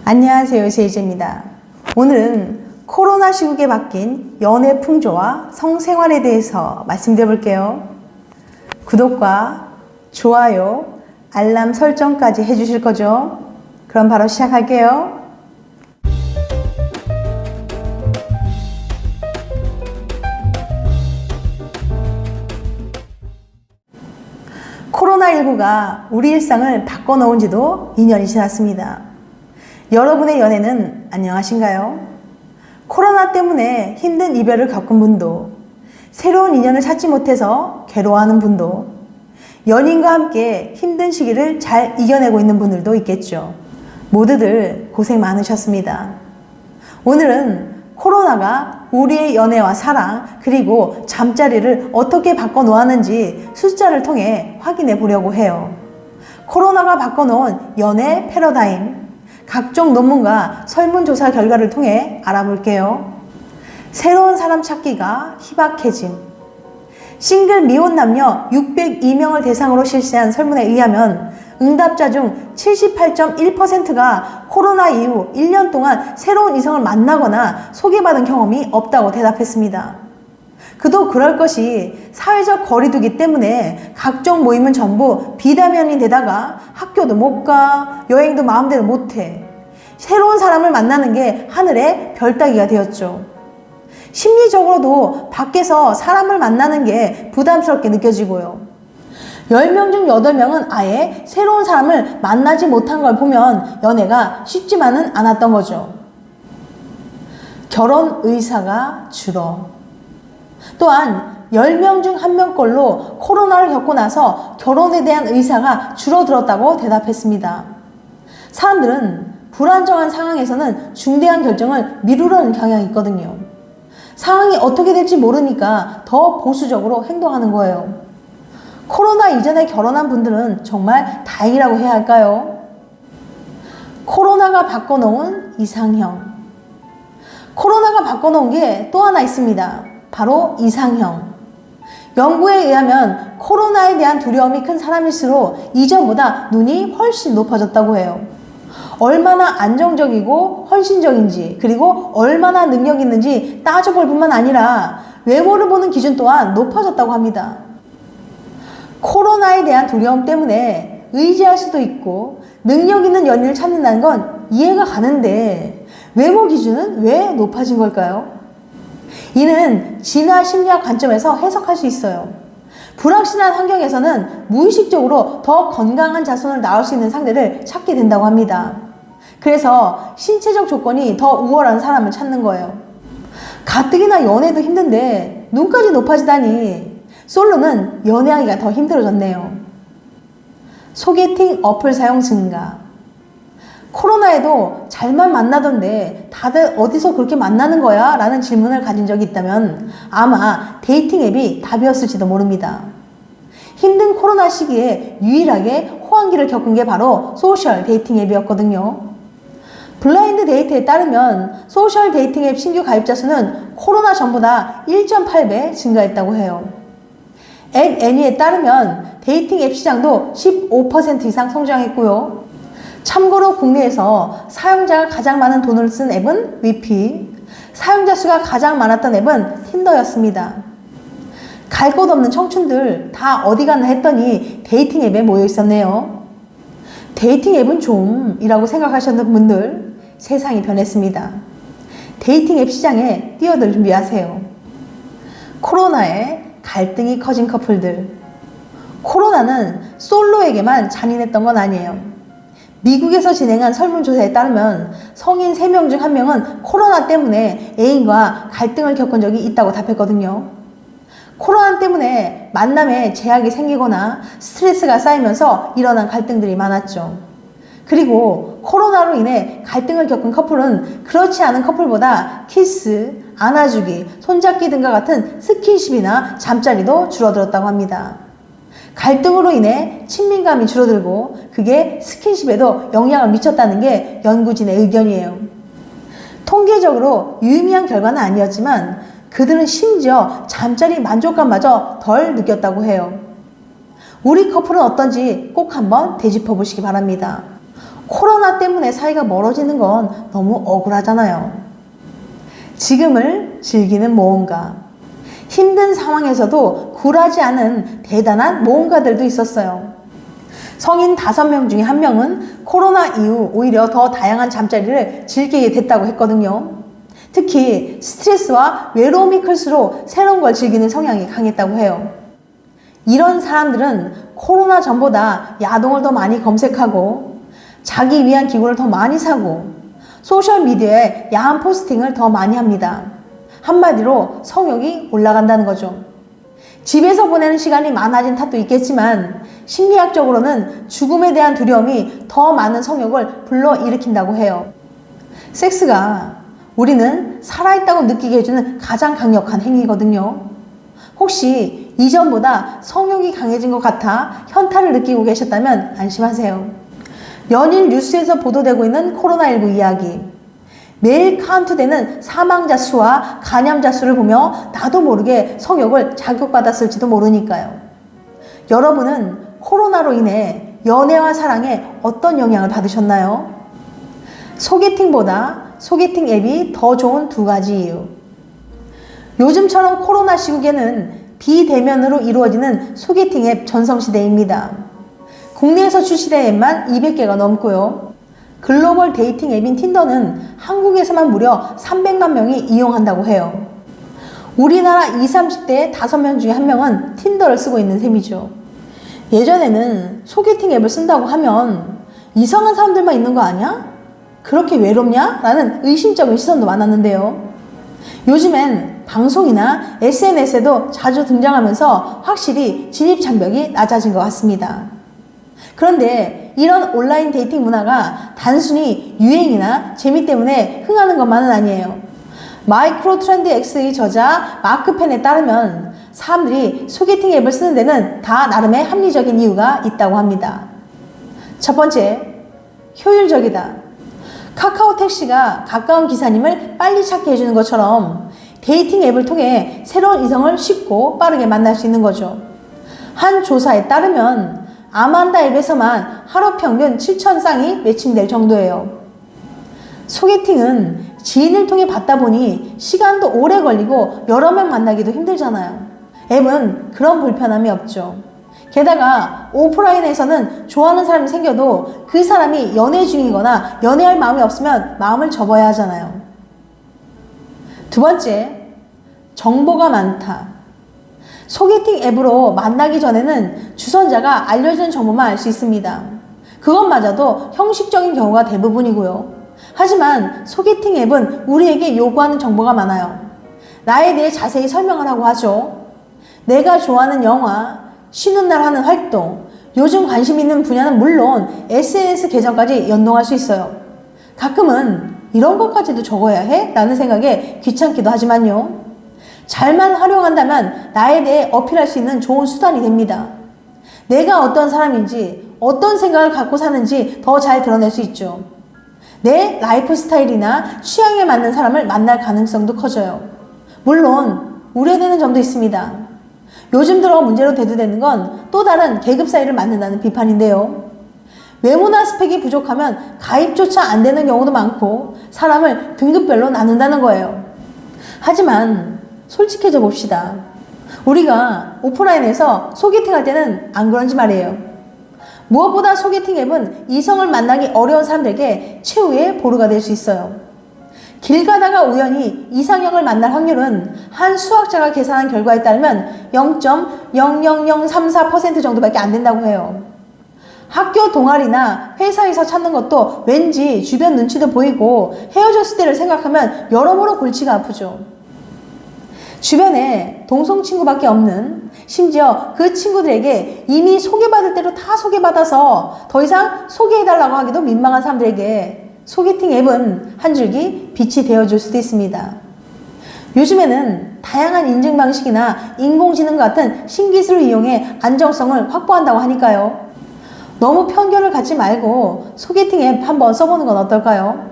안녕하세요, 제이제입니다. 오늘은 코로나 시국에 바뀐 연애 풍조와 성생활에 대해서 말씀드려 볼게요. 구독과 좋아요, 알람 설정까지 해주실 거죠? 그럼 바로 시작할게요. 코로나19가 우리 일상을 바꿔놓은 지도 2년이 지났습니다. 여러분의 연애는 안녕하신가요? 코로나 때문에 힘든 이별을 겪은 분도, 새로운 인연을 찾지 못해서 괴로워하는 분도, 연인과 함께 힘든 시기를 잘 이겨내고 있는 분들도 있겠죠. 모두들 고생 많으셨습니다. 오늘은 코로나가 우리의 연애와 사랑, 그리고 잠자리를 어떻게 바꿔놓았는지 숫자를 통해 확인해 보려고 해요. 코로나가 바꿔놓은 연애 패러다임, 각종 논문과 설문조사 결과를 통해 알아볼게요. 새로운 사람 찾기가 희박해짐. 싱글 미혼 남녀 602명을 대상으로 실시한 설문에 의하면 응답자 중 78.1%가 코로나 이후 1년 동안 새로운 이성을 만나거나 소개받은 경험이 없다고 대답했습니다. 그도 그럴 것이 사회적 거리두기 때문에 각종 모임은 전부 비대면이 되다가 학교도 못 가, 여행도 마음대로 못 해. 새로운 사람을 만나는 게 하늘의 별 따기가 되었죠. 심리적으로도 밖에서 사람을 만나는 게 부담스럽게 느껴지고요. 10명 중 8명은 아예 새로운 사람을 만나지 못한 걸 보면 연애가 쉽지만은 않았던 거죠. 결혼 의사가 줄어. 또한 10명 중 1명꼴로 코로나를 겪고 나서 결혼에 대한 의사가 줄어들었다고 대답했습니다. 사람들은 불안정한 상황에서는 중대한 결정을 미루려는 경향이 있거든요. 상황이 어떻게 될지 모르니까 더 보수적으로 행동하는 거예요. 코로나 이전에 결혼한 분들은 정말 다행이라고 해야 할까요? 코로나가 바꿔놓은 이상형. 코로나가 바꿔놓은 게 또 하나 있습니다. 바로 이상형. 연구에 의하면 코로나에 대한 두려움이 큰 사람일수록 이전보다 눈이 훨씬 높아졌다고 해요. 얼마나 안정적이고 헌신적인지, 그리고 얼마나 능력 있는지 따져볼 뿐만 아니라 외모를 보는 기준 또한 높아졌다고 합니다. 코로나에 대한 두려움 때문에 의지할 수도 있고 능력 있는 연인을 찾는다는 건 이해가 가는데 외모 기준은 왜 높아진 걸까요? 이는 진화 심리학 관점에서 해석할 수 있어요. 불확실한 환경에서는 무의식적으로 더 건강한 자손을 낳을 수 있는 상대를 찾게 된다고 합니다. 그래서 신체적 조건이 더 우월한 사람을 찾는 거예요. 가뜩이나 연애도 힘든데 눈까지 높아지다니 솔로는 연애하기가 더 힘들어졌네요. 소개팅 어플 사용 증가. 코로나에도 잘만 만나던데 다들 어디서 그렇게 만나는 거야? 라는 질문을 가진 적이 있다면 아마 데이팅 앱이 답이었을지도 모릅니다. 힘든 코로나 시기에 유일하게 호황기를 겪은 게 바로 소셜 데이팅 앱이었거든요. 블라인드 데이트에 따르면 소셜 데이팅 앱 신규 가입자 수는 코로나 전보다 1.8배 증가했다고 해요. 앱 애니에 따르면 데이팅 앱 시장도 15% 이상 성장했고요. 참고로 국내에서 사용자가 가장 많은 돈을 쓴 앱은 위피, 사용자 수가 가장 많았던 앱은 틴더였습니다. 갈 곳 없는 청춘들 다 어디 갔나 했더니 데이팅 앱에 모여 있었네요. 데이팅 앱은 좀 이라고 생각하셨던 분들, 세상이 변했습니다. 데이팅 앱 시장에 뛰어들 준비하세요. 코로나에 갈등이 커진 커플들. 코로나는 솔로에게만 잔인했던 건 아니에요. 미국에서 진행한 설문조사에 따르면 성인 3명 중 1명은 코로나 때문에 애인과 갈등을 겪은 적이 있다고 답했거든요. 코로나 때문에 만남에 제약이 생기거나 스트레스가 쌓이면서 일어난 갈등들이 많았죠. 그리고 코로나로 인해 갈등을 겪은 커플은 그렇지 않은 커플보다 키스, 안아주기, 손잡기 등과 같은 스킨십이나 잠자리도 줄어들었다고 합니다. 갈등으로 인해 친밀감이 줄어들고 그게 스킨십에도 영향을 미쳤다는 게 연구진의 의견이에요. 통계적으로 유의미한 결과는 아니었지만 그들은 심지어 잠자리 만족감마저 덜 느꼈다고 해요. 우리 커플은 어떤지 꼭 한번 되짚어 보시기 바랍니다. 코로나 때문에 사이가 멀어지는 건 너무 억울하잖아요. 지금을 즐기는 모험가. 힘든 상황에서도 굴하지 않은 대단한 모험가들도 있었어요. 성인 5명 중에 1명은 코로나 이후 오히려 더 다양한 잠자리를 즐기게 됐다고 했거든요. 특히 스트레스와 외로움이 클수록 새로운 걸 즐기는 성향이 강했다고 해요. 이런 사람들은 코로나 전보다 야동을 더 많이 검색하고 자기 위한 기구를 더 많이 사고 소셜미디어에 야한 포스팅을 더 많이 합니다. 한마디로 성욕이 올라간다는 거죠. 집에서 보내는 시간이 많아진 탓도 있겠지만 심리학적으로는 죽음에 대한 두려움이 더 많은 성욕을 불러일으킨다고 해요. 섹스가 우리는 살아있다고 느끼게 해주는 가장 강력한 행위거든요. 혹시 이전보다 성욕이 강해진 것 같아 현타를 느끼고 계셨다면 안심하세요. 연일 뉴스에서 보도되고 있는 코로나19 이야기. 매일 카운트되는 사망자 수와 감염자 수를 보며 나도 모르게 성욕을 자극받았을지도 모르니까요. 여러분은 코로나로 인해 연애와 사랑에 어떤 영향을 받으셨나요? 소개팅보다 소개팅 앱이 더 좋은 2가지 이유. 요즘처럼 코로나 시국에는 비대면으로 이루어지는 소개팅 앱 전성시대입니다. 국내에서 출시된 앱만 200개가 넘고요. 글로벌 데이팅 앱인 틴더는 한국에서만 무려 300만 명이 이용한다고 해요. 우리나라 20, 30대 5명 중에 1명은 틴더를 쓰고 있는 셈이죠. 예전에는 소개팅 앱을 쓴다고 하면 이상한 사람들만 있는 거 아니야? 그렇게 외롭냐? 라는 의심적인 시선도 많았는데요. 요즘엔 방송이나 SNS에도 자주 등장하면서 확실히 진입 장벽이 낮아진 것 같습니다. 그런데 이런 온라인 데이팅 문화가 단순히 유행이나 재미 때문에 흥하는 것만은 아니에요. 마이크로 트렌드 X의 저자 마크 펜에 따르면 사람들이 소개팅 앱을 쓰는 데는 다 나름의 합리적인 이유가 있다고 합니다. 첫 번째, 효율적이다. 카카오 택시가 가까운 기사님을 빨리 찾게 해주는 것처럼 데이팅 앱을 통해 새로운 이성을 쉽고 빠르게 만날 수 있는 거죠. 한 조사에 따르면 아만다 앱에서만 하루 평균 7,000쌍이 매칭될 정도예요. 소개팅은 지인을 통해 받다 보니 시간도 오래 걸리고 여러 명 만나기도 힘들잖아요. 앱은 그런 불편함이 없죠. 게다가 오프라인에서는 좋아하는 사람이 생겨도 그 사람이 연애 중이거나 연애할 마음이 없으면 마음을 접어야 하잖아요. 2번째, 정보가 많다. 소개팅 앱으로 만나기 전에는 주선자가 알려준 정보만 알 수 있습니다. 그것마저도 형식적인 경우가 대부분이고요. 하지만 소개팅 앱은 우리에게 요구하는 정보가 많아요. 나에 대해 자세히 설명을 하고 하죠. 내가 좋아하는 영화, 쉬는 날 하는 활동, 요즘 관심 있는 분야는 물론 SNS 계정까지 연동할 수 있어요. 가끔은 이런 것까지도 적어야 해? 라는 생각에 귀찮기도 하지만요. 잘만 활용한다면 나에 대해 어필할 수 있는 좋은 수단이 됩니다. 내가 어떤 사람인지, 어떤 생각을 갖고 사는지 더 잘 드러낼 수 있죠. 내 라이프 스타일이나 취향에 맞는 사람을 만날 가능성도 커져요. 물론 우려되는 점도 있습니다. 요즘 들어 문제로 대두되는 건 또 다른 계급 사이를 만든다는 비판인데요. 외모나 스펙이 부족하면 가입조차 안 되는 경우도 많고 사람을 등급별로 나눈다는 거예요. 하지만 솔직해져 봅시다. 우리가 오프라인에서 소개팅할 때는 안 그런지 말이에요. 무엇보다 소개팅 앱은 이성을 만나기 어려운 사람들에게 최후의 보루가 될 수 있어요. 길 가다가 우연히 이상형을 만날 확률은 한 수학자가 계산한 결과에 따르면 0.00034% 정도밖에 안 된다고 해요. 학교 동아리나 회사에서 찾는 것도 왠지 주변 눈치도 보이고 헤어졌을 때를 생각하면 여러모로 골치가 아프죠. 주변에 동성 친구밖에 없는, 심지어 그 친구들에게 이미 소개받을 대로 다 소개받아서 더 이상 소개해달라고 하기도 민망한 사람들에게 소개팅 앱은 한 줄기 빛이 되어줄 수도 있습니다. 요즘에는 다양한 인증 방식이나 인공지능 같은 신기술을 이용해 안정성을 확보한다고 하니까요. 너무 편견을 갖지 말고 소개팅 앱 한번 써보는 건 어떨까요?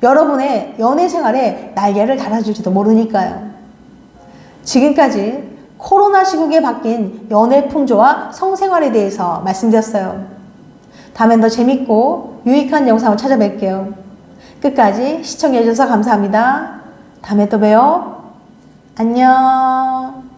여러분의 연애 생활에 날개를 달아줄지도 모르니까요. 지금까지 코로나 시국에 바뀐 연애 풍조와 성생활에 대해서 말씀드렸어요. 다음엔 더 재밌고 유익한 영상을 찾아뵐게요. 끝까지 시청해주셔서 감사합니다. 다음에 또 봬요. 안녕.